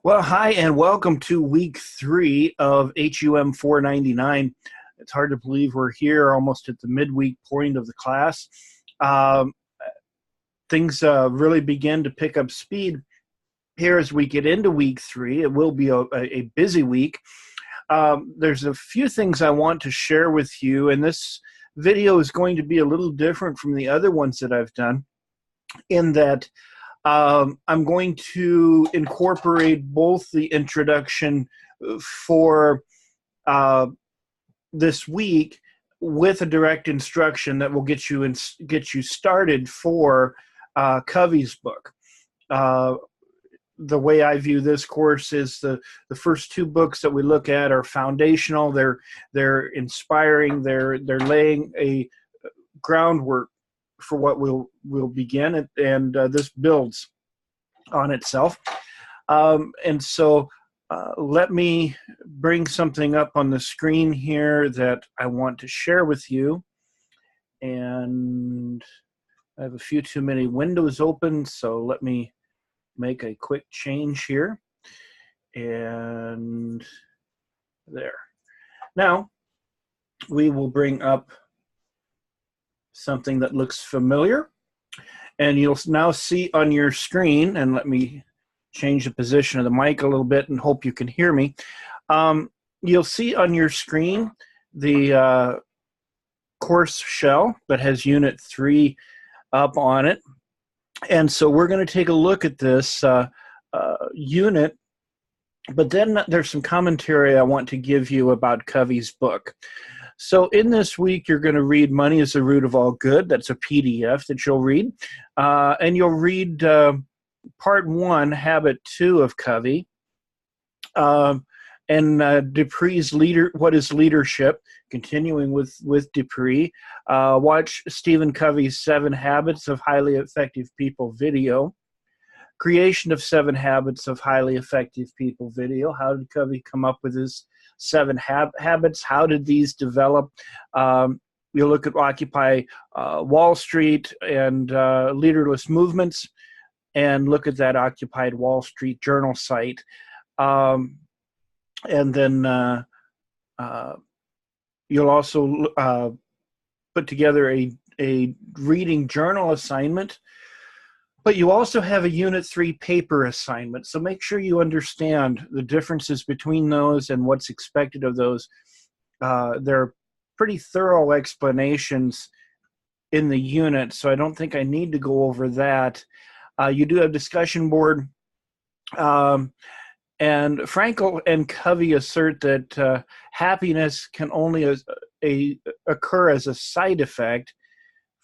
Well, hi, and welcome to week 3 of HUM499. It's hard to believe we're here almost at the midweek point of the class. Um, Things really begin to pick up speed here as we get into week 3. It will be a busy week. There's a few things I want to share with you, and this video is going to be a little different from the other ones that I've done in that I'm going to incorporate both the introduction for this week with a direct instruction that will get you started for Covey's book. The way I view this course is the first two books that we look at are foundational. They're inspiring. They're laying a groundwork for what we'll begin, and this builds on itself. And so let me bring something up on the screen here that I want to share with you. And I have a few too many windows open, so let me make a quick change here. And there. Now, we will bring up something that looks familiar. And you'll now see on your screen, and let me change the position of the mic a little bit and hope you can hear me. You'll see on your screen the course shell that has Unit 3 up on it. And so we're going to take a look at this unit, but then there's some commentary I want to give you about Covey's book. So in this week, you're going to read Money is the Root of All Good. That's a PDF that you'll read. And you'll read Part 1, Habit 2 of Covey. And Dupree's What is Leadership, continuing with Dupree. Watch Stephen Covey's 7 Habits of Highly Effective People video. Creation of 7 Habits of Highly Effective People video. How did Covey come up with his 7 habits? How did these develop? You'll look at Occupy Wall Street and leaderless movements, and look at that Occupied Wall Street Journal site. And then you'll also put together a reading journal assignment. But you also have a Unit 3 paper assignment, so make sure you understand the differences between those and what's expected of those. There are pretty thorough explanations in the unit, so I don't think I need to go over that. You do have discussion board, and Frankl and Covey assert that happiness can only occur as a side effect.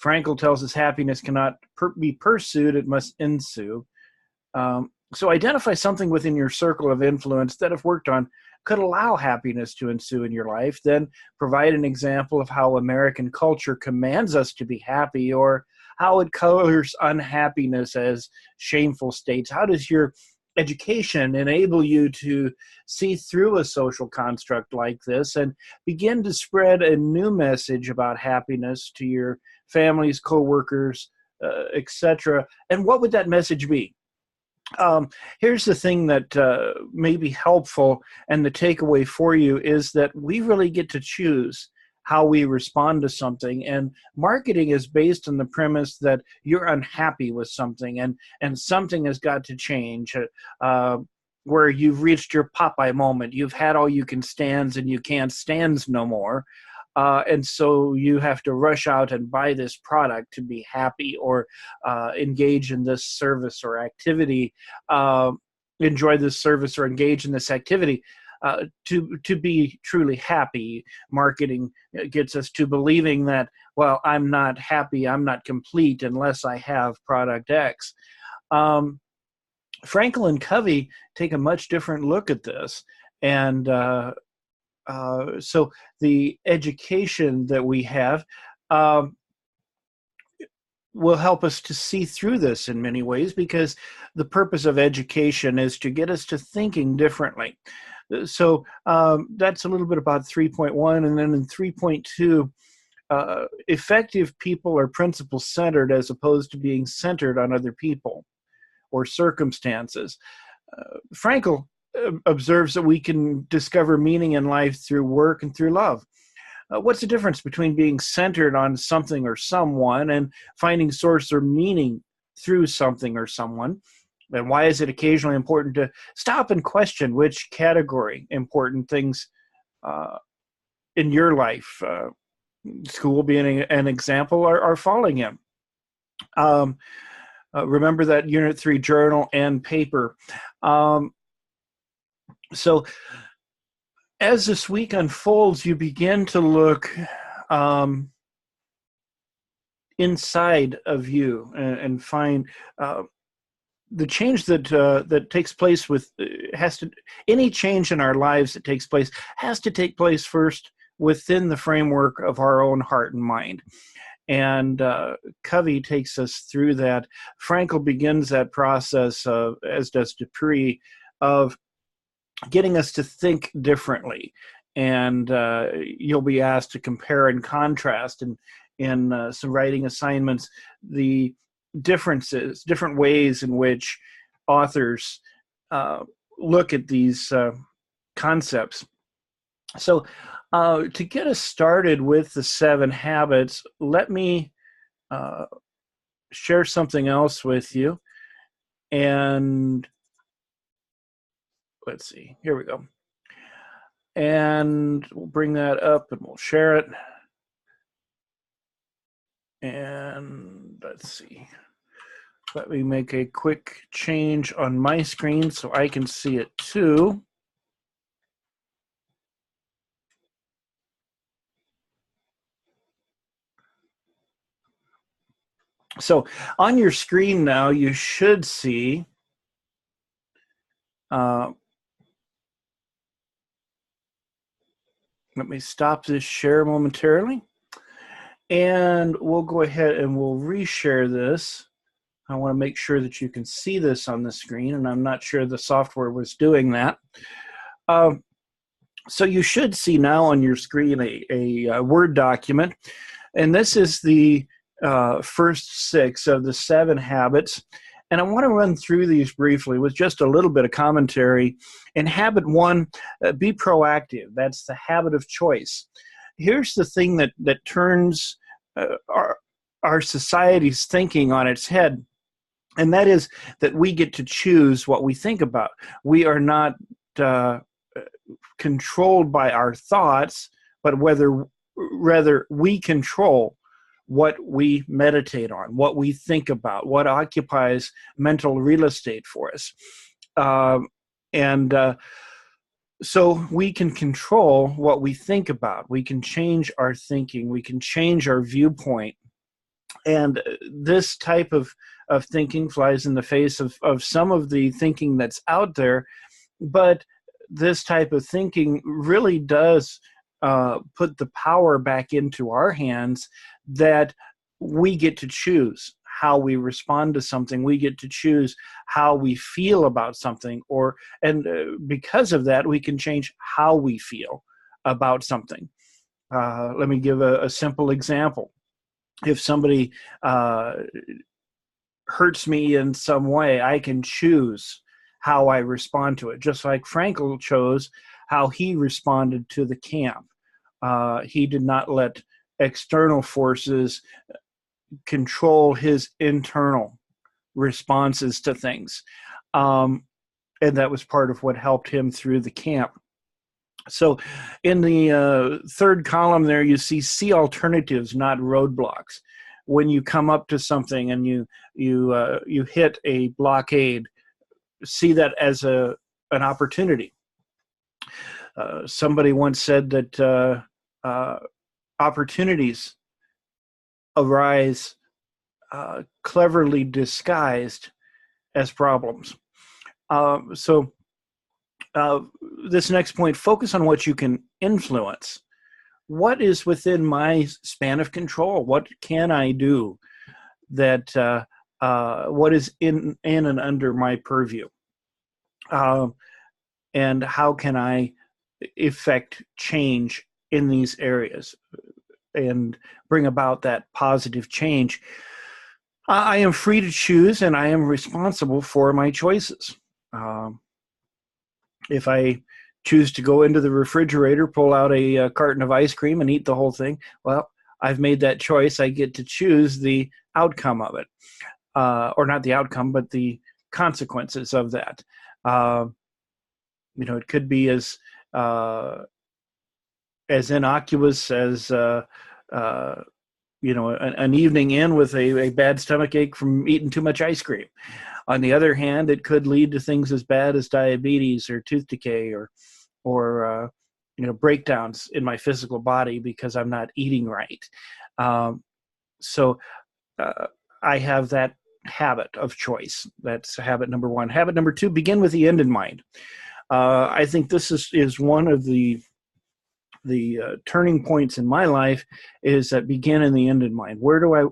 Frankl tells us happiness cannot be pursued, it must ensue. So identify something within your circle of influence that, if worked on, could allow happiness to ensue in your life. Then provide an example of how American culture commands us to be happy, or how it colors unhappiness as shameful states. How does your education enable you to see through a social construct like this and begin to spread a new message about happiness to your families, co-workers, etc.? And what would that message be? Here's the thing that may be helpful, and the takeaway for you is that we really get to choose how we respond to something. And marketing is based on the premise that you're unhappy with something, and something has got to change. Where you've reached your Popeye moment. You've had all you can stands and you can't stands no more. And so you have to rush out and buy this product to be happy, or engage in this service or activity, enjoy this service or engage in this activity to be truly happy. Marketing gets us to believing that, well, I'm not happy, I'm not complete unless I have product X. Frankl and Covey take a much different look at this. And so the education that we have will help us to see through this in many ways, because the purpose of education is to get us to thinking differently. So that's a little bit about 3.1. And then in 3.2, effective people are principle-centered as opposed to being centered on other people or circumstances. Frankl observes that we can discover meaning in life through work and through love. What's the difference between being centered on something or someone and finding source or meaning through something or someone? And why is it occasionally important to stop and question which category important things in your life, school being an example, are falling in? Remember that Unit 3 journal and paper. So as this week unfolds, you begin to look inside of you and find the change that takes place any change in our lives that takes place has to take place first within the framework of our own heart and mind. And Covey takes us through that. Frankl begins that process, as does Dupree, of getting us to think differently. And you'll be asked to compare and contrast in some writing assignments the differences, different ways in which authors look at these concepts. So to get us started with the 7 habits, let me share something else with you. And let's see, here we go. And we'll bring that up and we'll share it. And let's see. Let me make a quick change on my screen so I can see it too. So on your screen now, you should see let me stop this share momentarily. And we'll go ahead and we'll reshare this. I want to make sure that you can see this on the screen, and I'm not sure the software was doing that. So you should see now on your screen a Word document, and this is the first 6 of the 7 habits. And I want to run through these briefly with just a little bit of commentary. In habit 1, be proactive. That's the habit of choice. Here's the thing that turns our society's thinking on its head, and that is that we get to choose what we think about. We are not controlled by our thoughts, but rather we control what we meditate on, what we think about, what occupies mental real estate for us. So we can control what we think about. We can change our thinking. We can change our viewpoint. And this type of thinking flies in the face of some of the thinking that's out there. But this type of thinking really does put the power back into our hands, that we get to choose how we respond to something. We get to choose how we feel about something, and because of that, we can change how we feel about something. Let me give a simple example. If somebody hurts me in some way, I can choose how I respond to it, just like Frankl chose how he responded to the camp. He did not let external forces control his internal responses to things. And that was part of what helped him through the camp. So in the third column there, you see alternatives, not roadblocks. When you come up to something and you hit a blockade, see that as an opportunity. Somebody once said that opportunities arise cleverly disguised as problems. So this next point, focus on what you can influence. What is within my span of control? What can I do that what is in and under my purview? And how can I effect change in these areas and bring about that positive change? I am free to choose, and I am responsible for my choices. If I choose to go into the refrigerator, pull out a carton of ice cream and eat the whole thing, well, I've made that choice. I get to choose the outcome of it, or not the outcome, but the consequences of that. Uh, it could be as innocuous as an evening in with a bad stomach ache from eating too much ice cream. On the other hand, it could lead to things as bad as diabetes or tooth decay or breakdowns in my physical body because I'm not eating right. So I have that habit of choice. That's habit number one. Habit number two: begin with the end in mind. I think this is one of the turning points in my life, is that begin and the end in mind. Where do I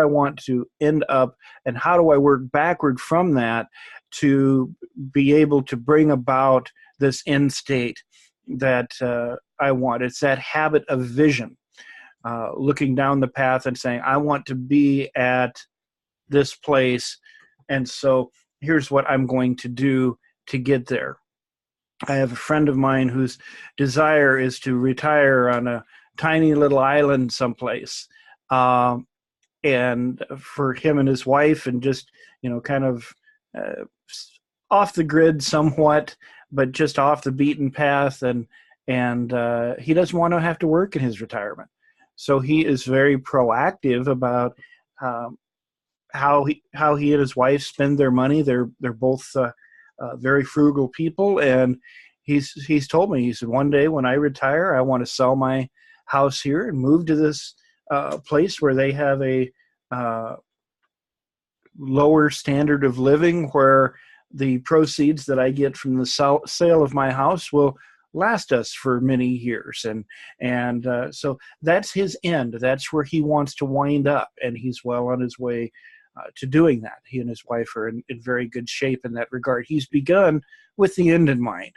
want to end up, and how do I work backward from that to be able to bring about this end state that I want? It's that habit of vision, looking down the path and saying, I want to be at this place, and so here's what I'm going to do to get there. I have a friend of mine whose desire is to retire on a tiny little island someplace. And for him and his wife, and just, kind of off the grid somewhat, but just off the beaten path. And he doesn't want to have to work in his retirement. So he is very proactive about how he and his wife spend their money. They're both very frugal people, and he's told me, he said, one day when I retire, I want to sell my house here and move to this place where they have a lower standard of living, where the proceeds that I get from the sale of my house will last us for many years. And so that's his end. That's where he wants to wind up, and he's well on his way to doing that. He and his wife are in very good shape in that regard. He's begun with the end in mind.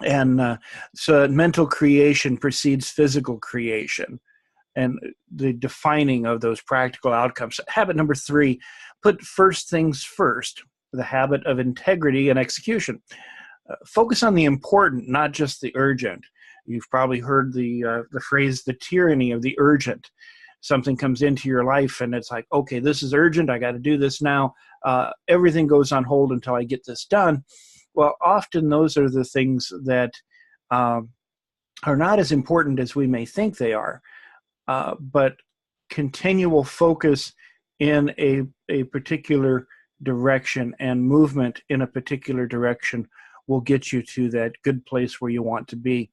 And so mental creation precedes physical creation, and the defining of those practical outcomes. Habit number three: put first things first, the habit of integrity and execution. Focus on the important, not just the urgent. You've probably heard the phrase, the tyranny of the urgent. Something comes into your life and it's like, okay, this is urgent. I got to do this now. Everything goes on hold until I get this done. Well, often those are the things that are not as important as we may think they are. But continual focus in a particular direction and movement in a particular direction will get you to that good place where you want to be.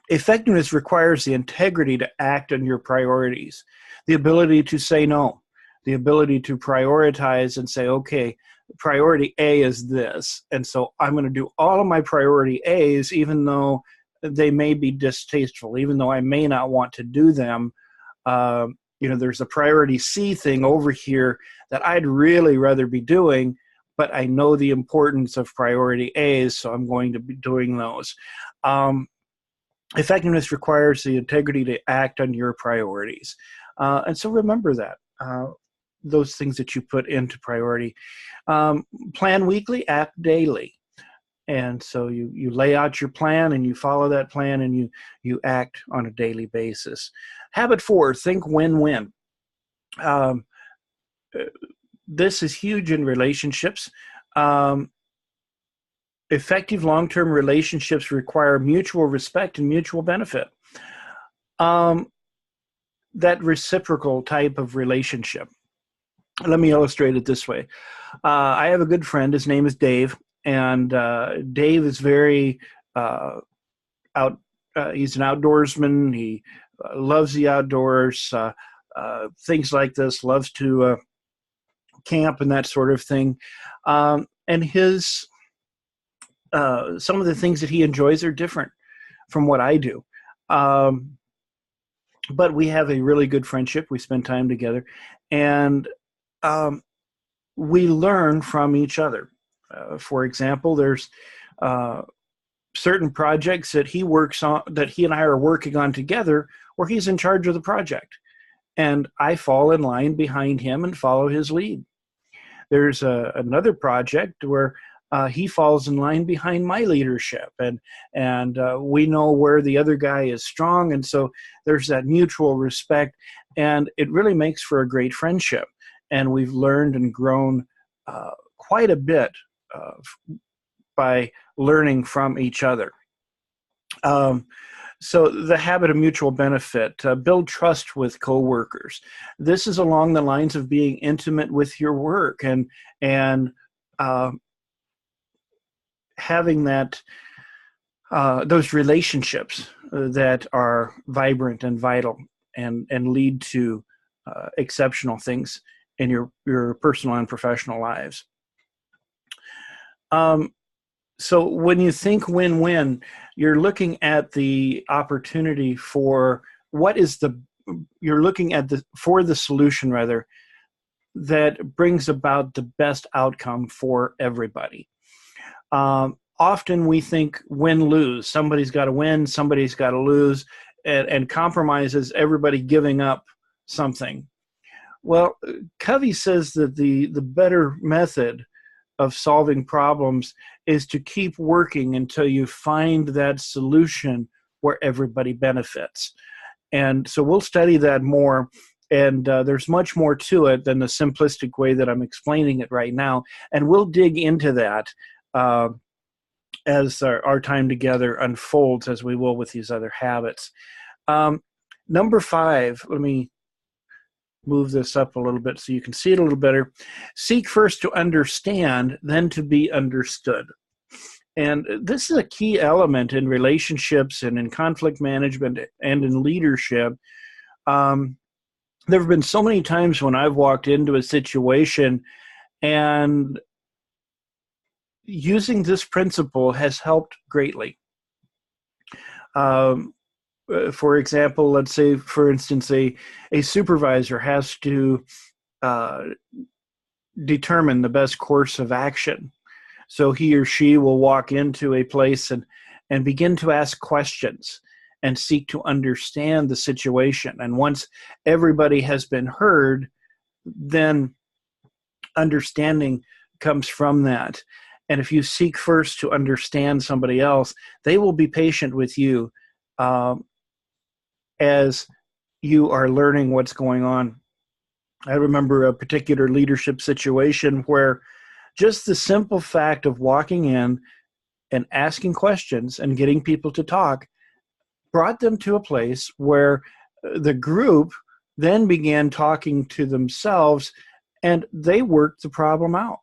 Effectiveness requires the integrity to act on your priorities, the ability to say no, the ability to prioritize and say, okay, priority A is this, and so I'm going to do all of my priority A's, even though they may be distasteful, even though I may not want to do them. There's a priority C thing over here that I'd really rather be doing, but I know the importance of priority A's, so I'm going to be doing those. Effectiveness requires the integrity to act on your priorities. And so remember that, those things that you put into priority. Plan weekly, act daily. And so you lay out your plan and you follow that plan and you act on a daily basis. Habit 4, think win-win. This is huge in relationships. Effective long-term relationships require mutual respect and mutual benefit. That reciprocal type of relationship. Let me illustrate it this way. I have a good friend. His name is Dave. And Dave is very he's an outdoorsman. He loves the outdoors, things like this, loves to camp and that sort of thing. And his some of the things that he enjoys are different from what I do. But we have a really good friendship. We spend time together, and we learn from each other. For example, there's certain projects that he works on, that he and I are working on together, where he's in charge of the project, and I fall in line behind him and follow his lead. There's another project where he falls in line behind my leadership, and we know where the other guy is strong, and so there's that mutual respect, and it really makes for a great friendship. And we've learned and grown quite a bit by learning from each other. So the habit of mutual benefit, build trust with coworkers. This is along the lines of being intimate with your work and having that those relationships that are vibrant and vital and lead to exceptional things in your personal and professional lives. So when you think win-win, you're looking at the opportunity for you're looking at for the solution rather that brings about the best outcome for everybody. Often we think win-lose. Somebody's got to win, somebody's got to lose, and compromises everybody giving up something. Well, Covey says that the better method of solving problems is to keep working until you find that solution where everybody benefits. And so we'll study that more, and there's much more to it than the simplistic way that I'm explaining it right now, and we'll dig into that as our time together unfolds, as we will with these other habits. Number 5, let me move this up a little bit so you can see it a little better. Seek first to understand, then to be understood. And this is a key element in relationships and in conflict management and in leadership. There have been so many times when I've walked into a situation and using this principle has helped greatly. For example, let's say, for instance, a supervisor has to determine the best course of action. So he or she will walk into a place and begin to ask questions and seek to understand the situation. And once everybody has been heard, then understanding comes from that. And if you seek first to understand somebody else, they will be patient with you as you are learning what's going on. I remember a particular leadership situation where just the simple fact of walking in and asking questions and getting people to talk brought them to a place where the group then began talking to themselves, and they worked the problem out.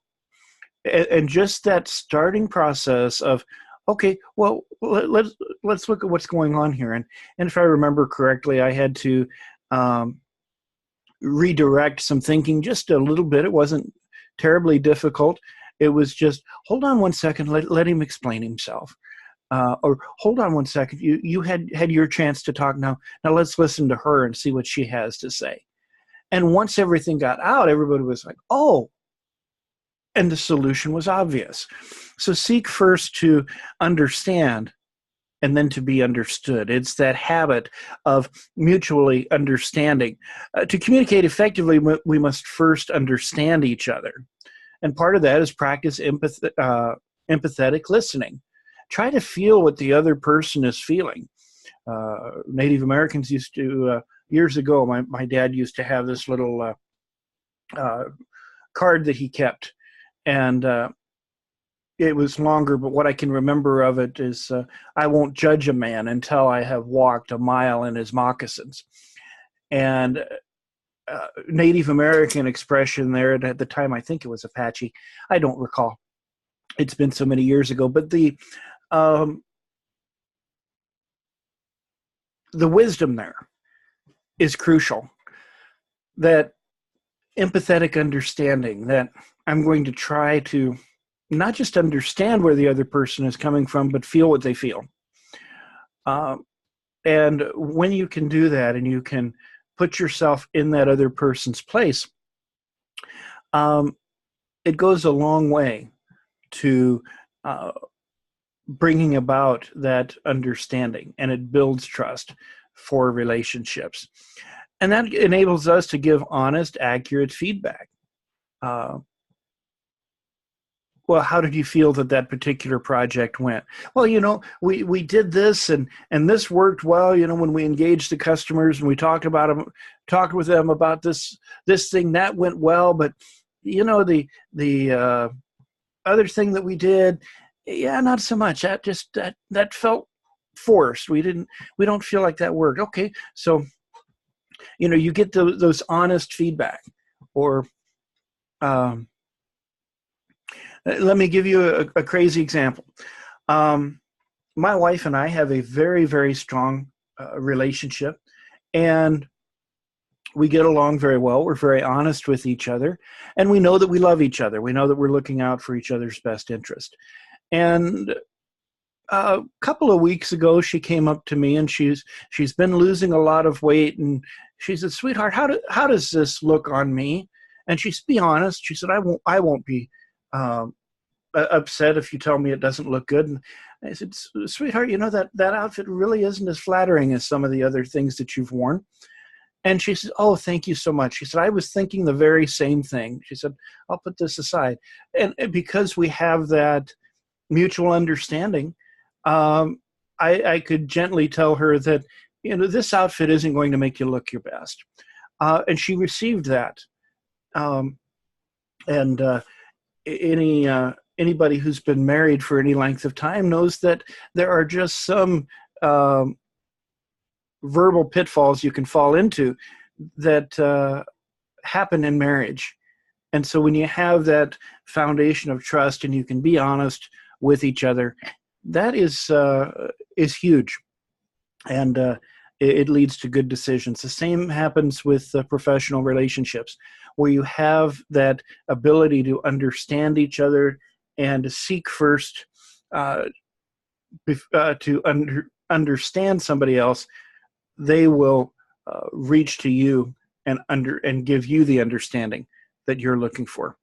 And just that starting process of, okay, well, let's look at what's going on here. And if I remember correctly, I had to redirect some thinking just a little bit. It wasn't terribly difficult. It was just, hold on one second, let him explain himself. Or hold on one second, you had your chance to talk now. Now let's listen to her and see what she has to say. And once everything got out, everybody was like, oh, and the solution was obvious. So seek first to understand and then to be understood. It's that habit of mutually understanding. To communicate effectively, we must first understand each other. And part of that is practice empathetic listening. Try to feel what the other person is feeling. Native Americans used to, years ago, my dad used to have this little card that he kept. And it was longer, but what I can remember of it is, I won't judge a man until I have walked a mile in his moccasins. And Native American expression there, and at the time I think it was Apache, I don't recall. It's been so many years ago, but the wisdom there is crucial. That empathetic understanding, that I'm going to try to not just understand where the other person is coming from, but feel what they feel. And when you can do that and you can put yourself in that other person's place, it goes a long way to bringing about that understanding, and it builds trust for relationships. And that enables us to give honest, accurate feedback. Well, how did you feel that that particular project went? Well, we did this and this worked well. When we engaged the customers and we talked with them about this thing that went well. But the other thing that we did, yeah, not so much. That felt forced. We don't feel like that worked. Okay, so you get those honest feedback, or let me give you a crazy example. My wife and I have a very, very strong relationship, and we get along very well. We're very honest with each other, and we know that we love each other. We know that we're looking out for each other's best interest. And a couple of weeks ago, she came up to me, and she's been losing a lot of weight, and she said, "Sweetheart, how does this look on me?" And she said, "Be honest." She said, I won't be upset if you tell me it doesn't look good." And I said, "Sweetheart, that outfit really isn't as flattering as some of the other things that you've worn." And she said, "Oh, thank you so much." She said, "I was thinking the very same thing." She said, "I'll put this aside." And because we have that mutual understanding, I could gently tell her that, this outfit isn't going to make you look your best. And she received that. And anybody who's been married for any length of time knows that there are just some verbal pitfalls you can fall into that happen in marriage. And so when you have that foundation of trust and you can be honest with each other, that is huge, and it leads to good decisions. The same happens with professional relationships, where you have that ability to understand each other and to seek first to understand somebody else. They will reach to you and give you the understanding that you're looking for.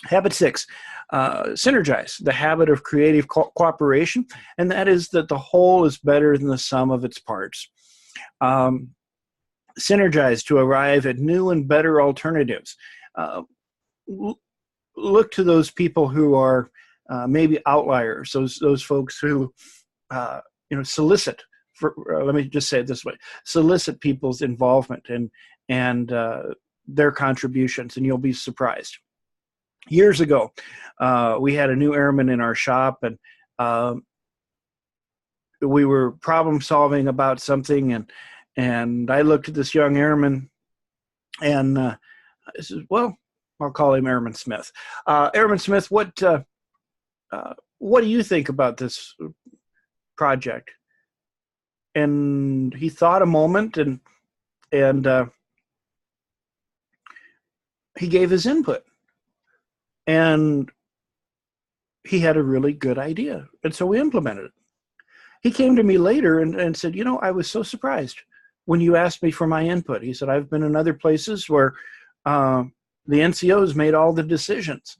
Habit 6, synergize, the habit of creative cooperation, and that is that the whole is better than the sum of its parts. Synergize to arrive at new and better alternatives. Look to those people who are maybe outliers, those folks who solicit. Let me just say it this way: solicit people's involvement and their contributions, and you'll be surprised. Years ago, we had a new airman in our shop, and we were problem solving about something, and I looked at this young airman, and I said, "Well, I'll call him Airman Smith. Airman Smith, what do you think about this project?" And he thought a moment, and he gave his input. And he had a really good idea. And so we implemented it. He came to me later and said, "I was so surprised when you asked me for my input." He said, "I've been in other places where the NCOs made all the decisions,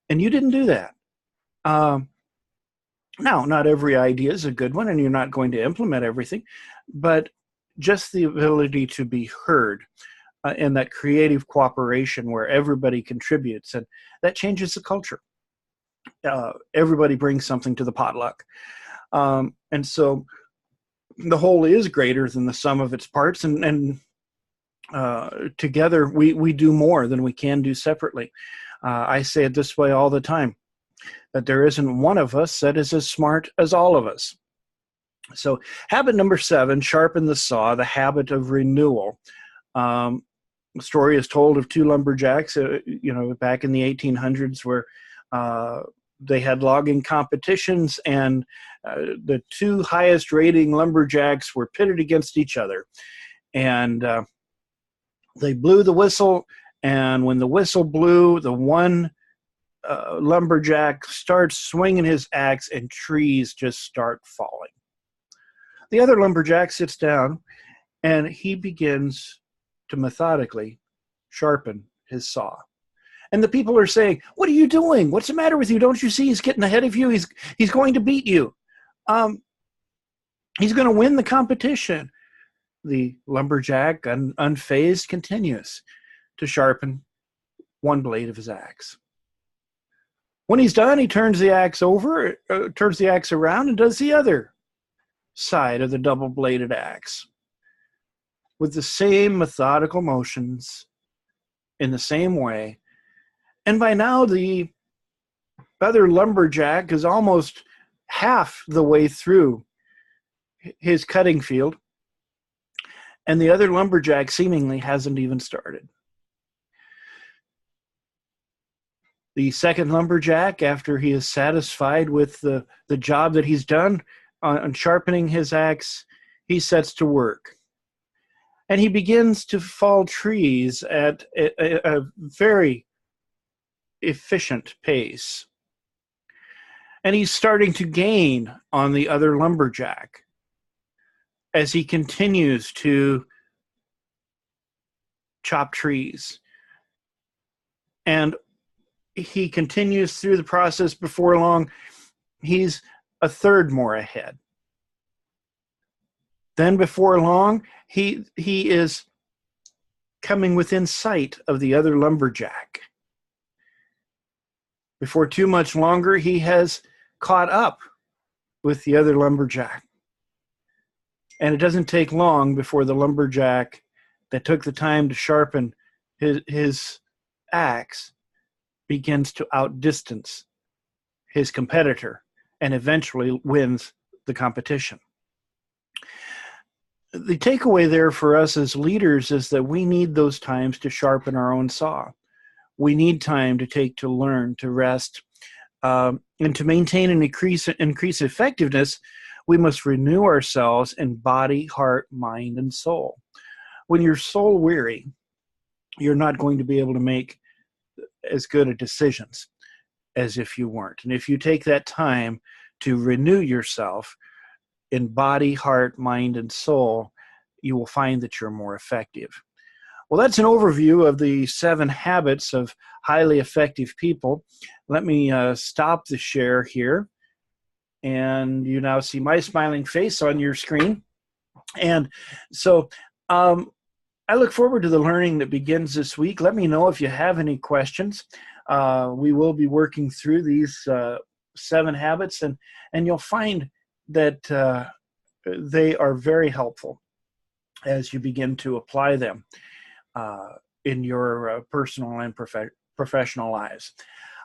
and you didn't do that." Now, not every idea is a good one, and you're not going to implement everything, but just the ability to be heard and that creative cooperation where everybody contributes, and that changes the culture. Everybody brings something to the potluck. And so the whole is greater than the sum of its parts, and together we do more than we can do separately. I say it this way all the time, that there isn't one of us that is as smart as all of us. So habit number 7, sharpen the saw, the habit of renewal. The story is told of 2 lumberjacks, back in the 1800s, where they had logging competitions, and the 2 highest rating lumberjacks were pitted against each other. And they blew the whistle, and when the whistle blew, the one lumberjack starts swinging his axe, and trees just start falling. The other lumberjack sits down, and he begins to methodically sharpen his saw. And the people are saying, "What are you doing? What's the matter with you? Don't you see he's getting ahead of you? He's going to beat you. He's going to win the competition." The lumberjack, unfazed, continues to sharpen one blade of his axe. When he's done, he turns the axe over, turns the axe around, and does the other side of the double-bladed axe with the same methodical motions in the same way. And by now, the other lumberjack is almost half the way through his cutting field, and the other lumberjack seemingly hasn't even started. The second lumberjack, after he is satisfied with the job that he's done on sharpening his axe, he sets to work. And he begins to fall trees at a very efficient pace. And he's starting to gain on the other lumberjack as he continues to chop trees. And he continues through the process. Before long, he's a third more ahead. Then before long, he is coming within sight of the other lumberjack. Before too much longer, he has caught up with the other lumberjack. And it doesn't take long before the lumberjack that took the time to sharpen his axe begins to outdistance his competitor and eventually wins the competition. The takeaway there for us as leaders is that we need those times to sharpen our own saw. We need time to take to learn, to rest, and to maintain and increase effectiveness. We must renew ourselves in body, heart, mind, and soul. When you're soul weary, you're not going to be able to make as good of decisions as if you weren't. And if you take that time to renew yourself in body, heart, mind, and soul, you will find that you're more effective. Well, that's an overview of the 7 habits of highly effective people. Let me stop the share here. And you now see my smiling face on your screen. And so I look forward to the learning that begins this week. Let me know if you have any questions. We will be working through these 7 habits, and you'll find that they are very helpful as you begin to apply them in your personal and professional lives.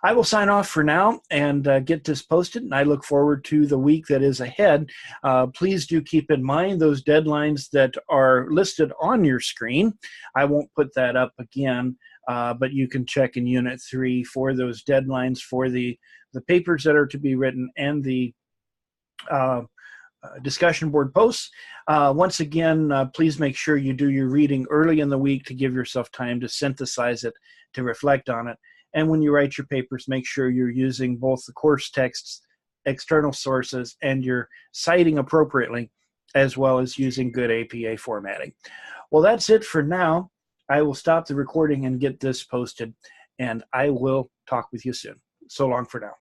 I will sign off for now and get this posted, and I look forward to the week that is ahead. Please do keep in mind those deadlines that are listed on your screen. I won't put that up again, but you can check in Unit 3 for those deadlines for the papers that are to be written and the discussion board posts. Once again, please make sure you do your reading early in the week to give yourself time to synthesize it, to reflect on it. And when you write your papers, make sure you're using both the course texts, external sources, and you're citing appropriately, as well as using good APA formatting. Well, that's it for now. I will stop the recording and get this posted, and I will talk with you soon. So long for now.